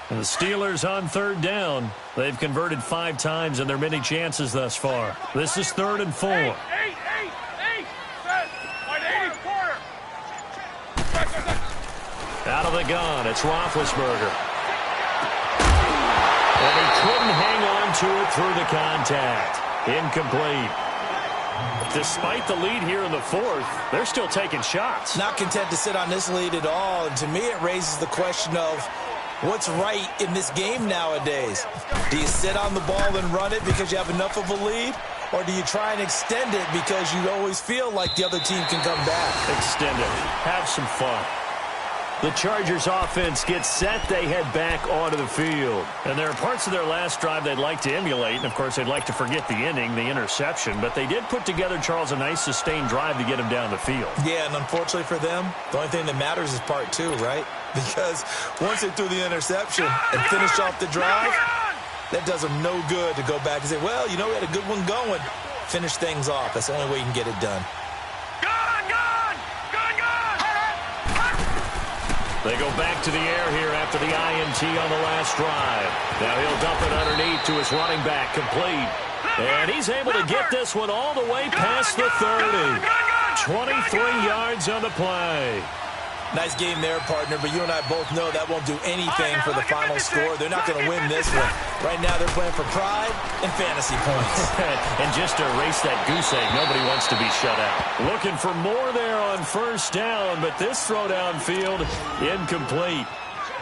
And the Steelers on 3rd down. They've converted 5 times in their many chances thus far. This is 3rd and 4. Eight. Set. Wide 80. Quarter. Out of the gun, it's Roethlisberger. And he couldn't hang on to it through the contact. Incomplete. Despite the lead here in the fourth, they're still taking shots. Not content to sit on this lead at all. And to me, it raises the question of what's right in this game nowadays. Do you sit on the ball and run it because you have enough of a lead? Or do you try and extend it because you always feel like the other team can come back? Extend it. Have some fun. The Chargers offense gets set. They head back onto the field. And there are parts of their last drive they'd like to emulate. And, of course, they'd like to forget the inning, the interception. But they did put together, Charles, a nice sustained drive to get him down the field. Yeah, and unfortunately for them, the only thing that matters is part two, right? Because once they threw the interception and finished off the drive, that does them no good to go back and say, well, you know, we had a good one going. Finish things off. That's the only way you can get it done. They go back to the air here after the INT on the last drive. Now he'll dump it underneath to his running back, complete. And he's able to get this one all the way past the 30. 23 yards on the play. Nice game there, partner, but you and I both know that won't do anything for the final score. They're not going to win this one. Right now they're playing for pride and fantasy points. And just to erase that goose egg, nobody wants to be shut out. Looking for more there on first down, but this throw downfield, incomplete.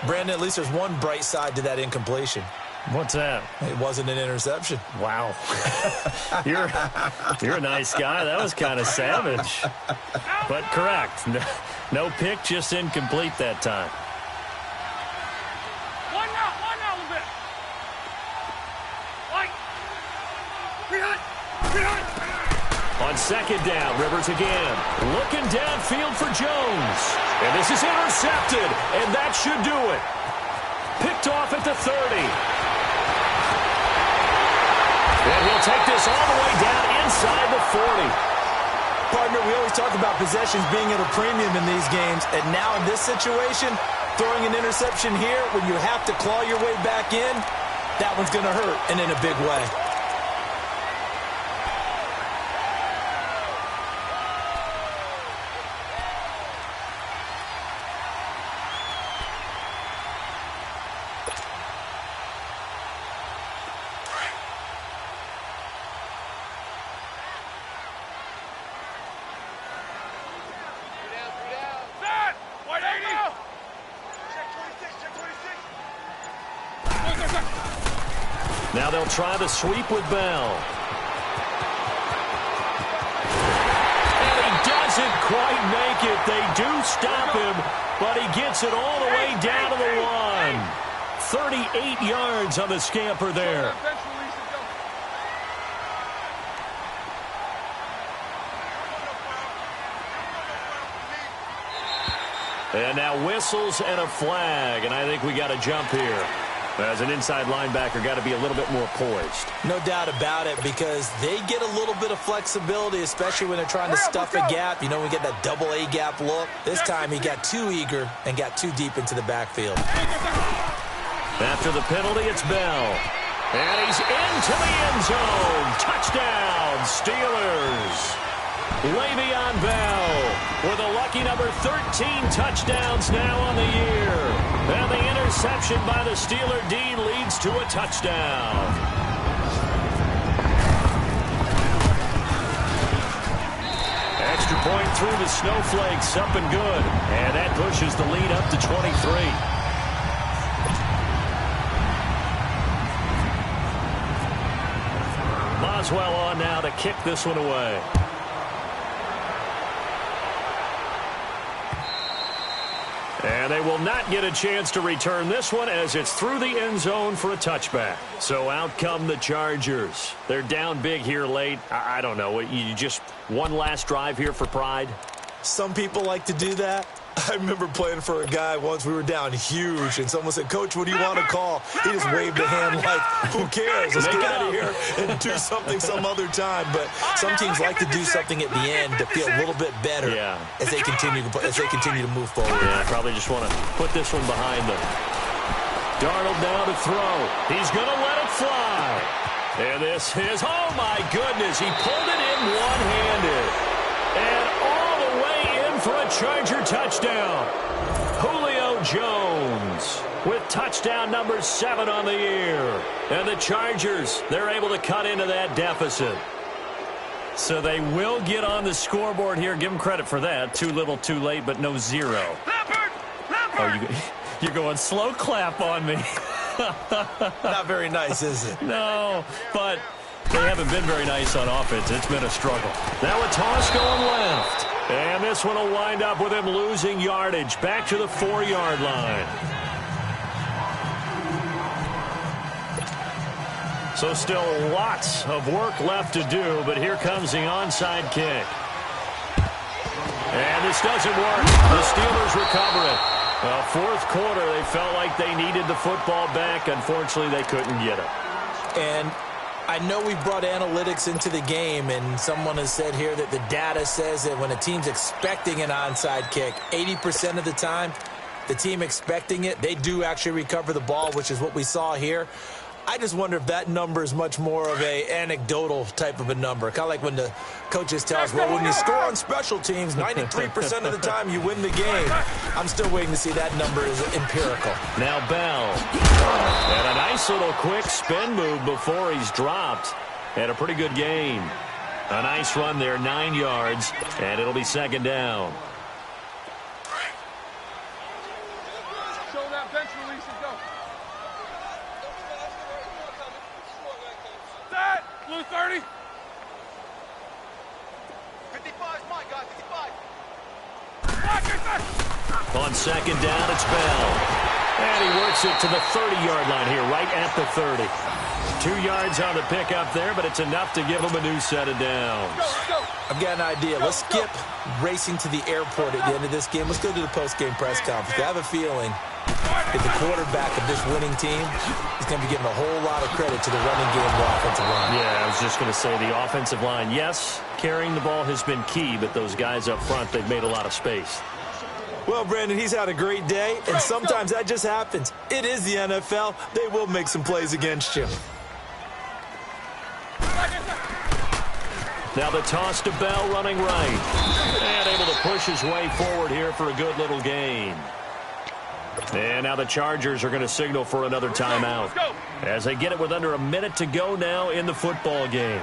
Brandon, at least there's one bright side to that incompletion. What's that? It wasn't an interception. Wow. You're a nice guy. That was kind of savage. But correct. No pick, just incomplete that time. One now a little bit. Behind. On second down, Rivers again. Looking downfield for Jones. And this is intercepted, and that should do it. Picked off at the 30. And he'll take this all the way down inside the 40. Partner, we always talk about possessions being at a premium in these games, and now in this situation, throwing an interception here when you have to claw your way back in, that one's going to hurt, and in a big way. Now they'll try the sweep with Bell. And he doesn't quite make it. They do stop him, but he gets it all the way down to the line. 38 yards on the scamper there. And now whistles and a flag, and I think we got a jump here. As an inside linebacker, got to be a little bit more poised. No doubt about it, because they get a little bit of flexibility, especially when they're trying to stuff a gap. You know, we get that double A gap look. This time he got too eager and got too deep into the backfield. After the penalty, it's Bell. And he's into the end zone. Touchdown, Steelers. Le'Veon Bell with a lucky number 13 touchdowns now on the year. And the interception by the Steeler D leads to a touchdown. Extra point through the snowflakes, up and good. And that pushes the lead up to 23. Boswell on now to kick this one away. And they will not get a chance to return this one as it's through the end zone for a touchback. So out come the Chargers. They're down big here late. I don't know. You just one last drive here for pride? Some people like to do that. I remember playing for a guy once. We were down huge, and someone said, "Coach, what do you want to call?" He just waved a hand like, who cares? Let's get out of here and do something some other time. But some teams like to do something at the end to feel a little bit better as they continue to move forward. Yeah, probably just want to put this one behind them. Darnold now to throw. He's going to let it fly. And this is, oh my goodness, he pulled it in one-handed. And all the way in in for a Charger touchdown. Julio Jones with touchdown number 7 on the year. And the Chargers, they're able to cut into that deficit. So they will get on the scoreboard here. Give them credit for that. Too little, too late, but no 0. Leopard! Leopard! Oh, you're going slow clap on me. Not very nice, is it? No, but they haven't been very nice on offense. It's been a struggle. Now a toss going left. And this one will wind up with him losing yardage back to the 4-yard line. So still lots of work left to do, but here comes the onside kick. And this doesn't work. The Steelers recover it. Fourth quarter, they felt like they needed the football back. Unfortunately, they couldn't get it. And I know we brought analytics into the game, and someone has said here that the data says that when a team's expecting an onside kick, 80% of the time, the team expecting it, they do actually recover the ball, which is what we saw here. I just wonder if that number is much more of a anecdotal type of a number. Kind of like when the coaches tell us, well, when you score on special teams, 93% of the time you win the game. I'm still waiting to see that number is empirical. Now Bell. And a nice little quick spin move before he's dropped. And a pretty good gain. A nice run there, 9 yards, and it'll be second down. Show that bench release and go. Set! Blue 30. 55 is my guy, 55. On second down, it's Bell. And he works it to the 30-yard line here, right at the 30. 2 yards on the pickup there, but it's enough to give him a new set of downs. I've got an idea. Let's skip racing to the airport at the end of this game. Let's go to the post-game press conference. I have a feeling that the quarterback of this winning team is going to be giving a whole lot of credit to the running game and the offensive line. Yeah, I was just going to say the offensive line, yes, carrying the ball has been key, but those guys up front, they've made a lot of space. Well, Brandon, he's had a great day, and sometimes that just happens. It is the NFL. They will make some plays against you. Now the toss to Bell running right. And able to push his way forward here for a good little gain. And now the Chargers are going to signal for another timeout as they get it with under a minute to go now in the football game.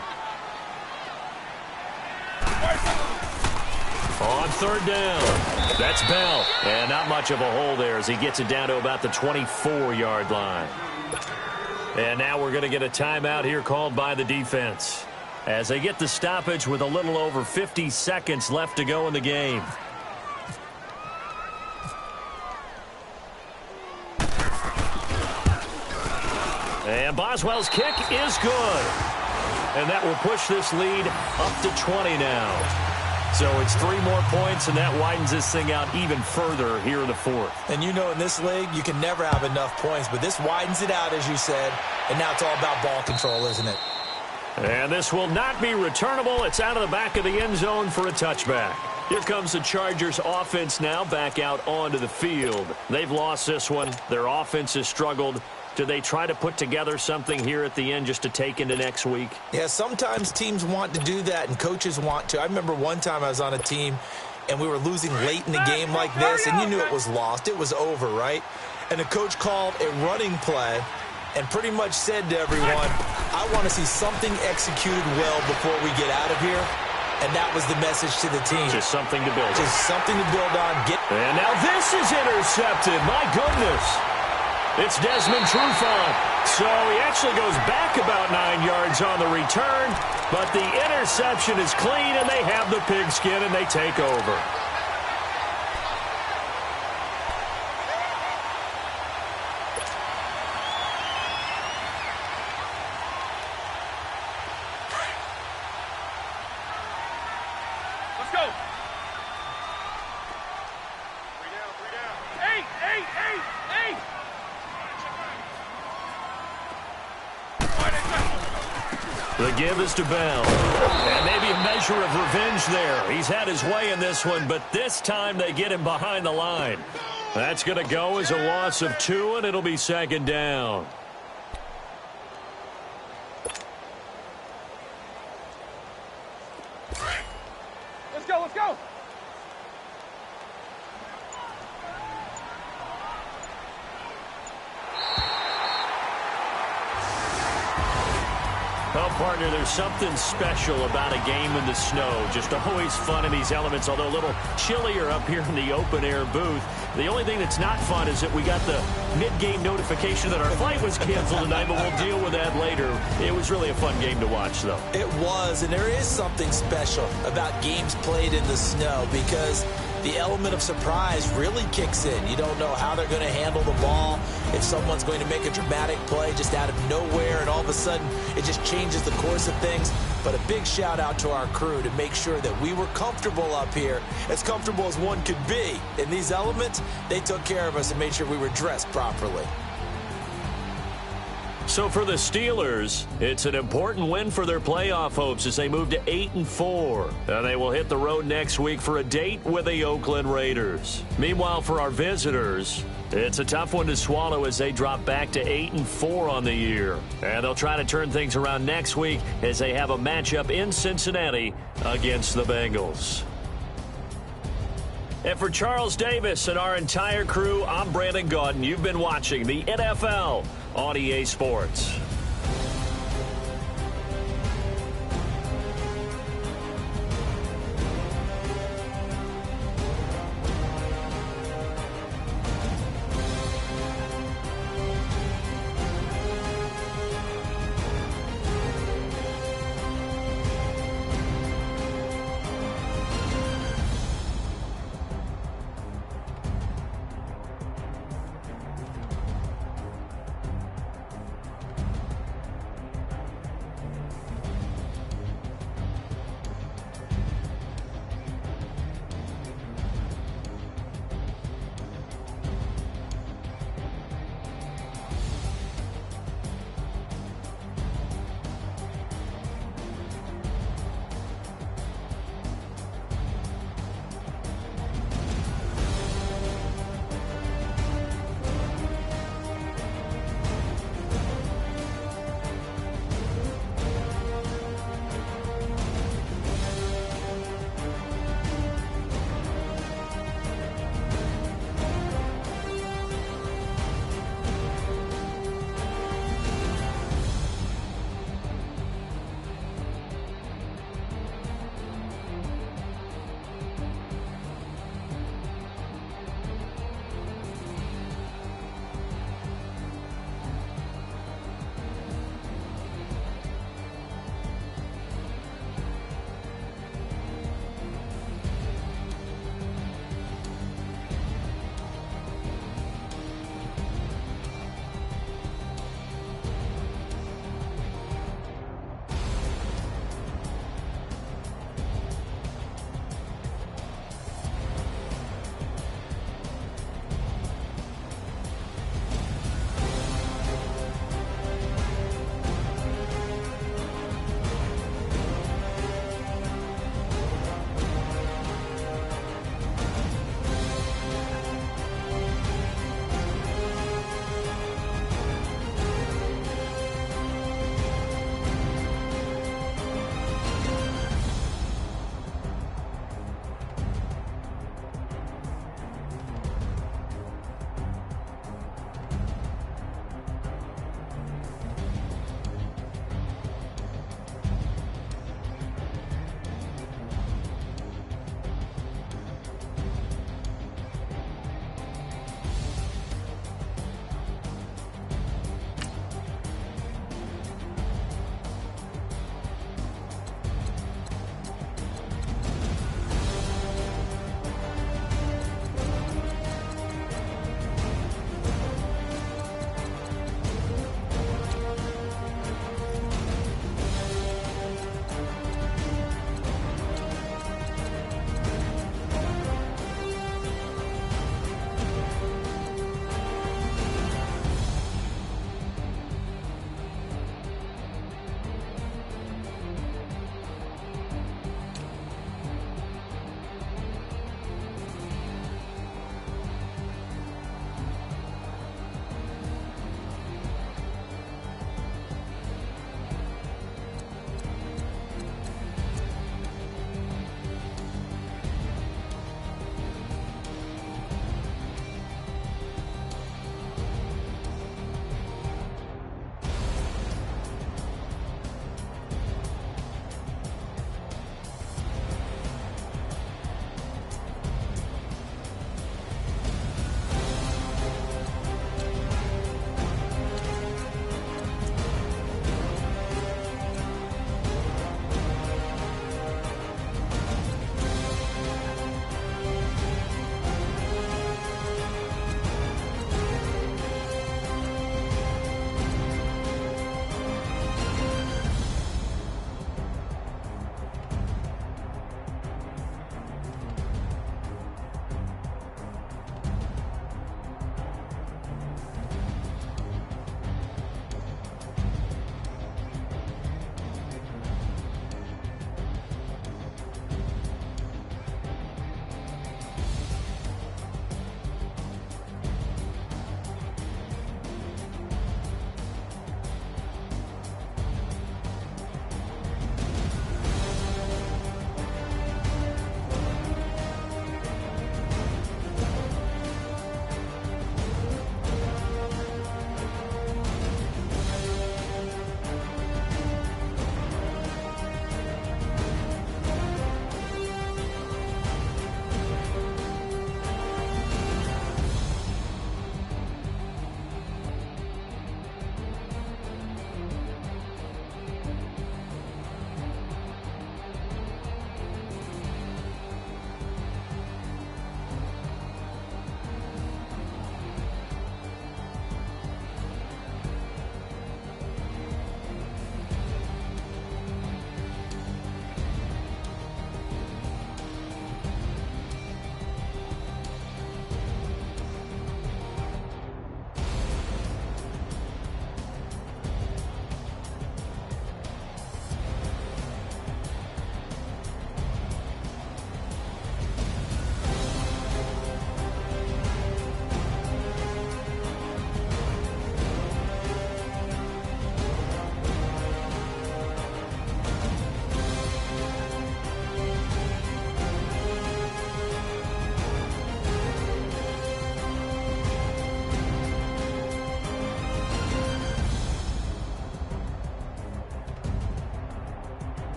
On third down, that's Bell. And not much of a hole there as he gets it down to about the 24-yard line. And now we're going to get a timeout here called by the defense as they get the stoppage with a little over 50 seconds left to go in the game. And Boswell's kick is good. And that will push this lead up to 20 now. So it's 3 more points, and that widens this thing out even further here in the fourth. And you know in this league, you can never have enough points, but this widens it out, as you said, and now it's all about ball control, isn't it? And this will not be returnable. It's out of the back of the end zone for a touchback. Here comes the Chargers offense now back out onto the field. They've lost this one. Their offense has struggled. Do they try to put together something here at the end just to take into next week? Yeah, sometimes teams want to do that and coaches want to. I remember one time I was on a team and we were losing late in the game like this, and you knew it was lost. It was over, right? And the coach called a running play and pretty much said to everyone, I want to see something executed well before we get out of here. And that was the message to the team. Just something to build on. Just something to build on. And now this is intercepted. My goodness. It's Desmond Trufant. So he actually goes back about 9 yards on the return, but the interception is clean, and they have the pigskin, and they take over. Let's go. 3 down. 8. The give is to Bell. And maybe a measure of revenge there. He's had his way in this one, but this time they get him behind the line. That's going to go as a loss of 2, and it'll be second down. Let's go. Well, partner, there's something special about a game in the snow. Just always fun in these elements, although a little chillier up here in the open-air booth. The only thing that's not fun is that we got the mid-game notification that our flight was canceled tonight, but we'll deal with that later. It was really a fun game to watch, though. It was, and there is something special about games played in the snow because the element of surprise really kicks in. You don't know how they're going to handle the ball, if someone's going to make a dramatic play just out of nowhere, and all of a sudden it just changes the course of things. But a big shout out to our crew to make sure that we were comfortable up here, as comfortable as one could be. In these elements, they took care of us and made sure we were dressed properly. So for the Steelers, it's an important win for their playoff hopes as they move to 8-4. And they will hit the road next week for a date with the Oakland Raiders. Meanwhile, for our visitors, it's a tough one to swallow as they drop back to 8-4 on the year. And they'll try to turn things around next week as they have a matchup in Cincinnati against the Bengals. And for Charles Davis and our entire crew, I'm Brandon Gaudin. You've been watching the NFL on EA Sports.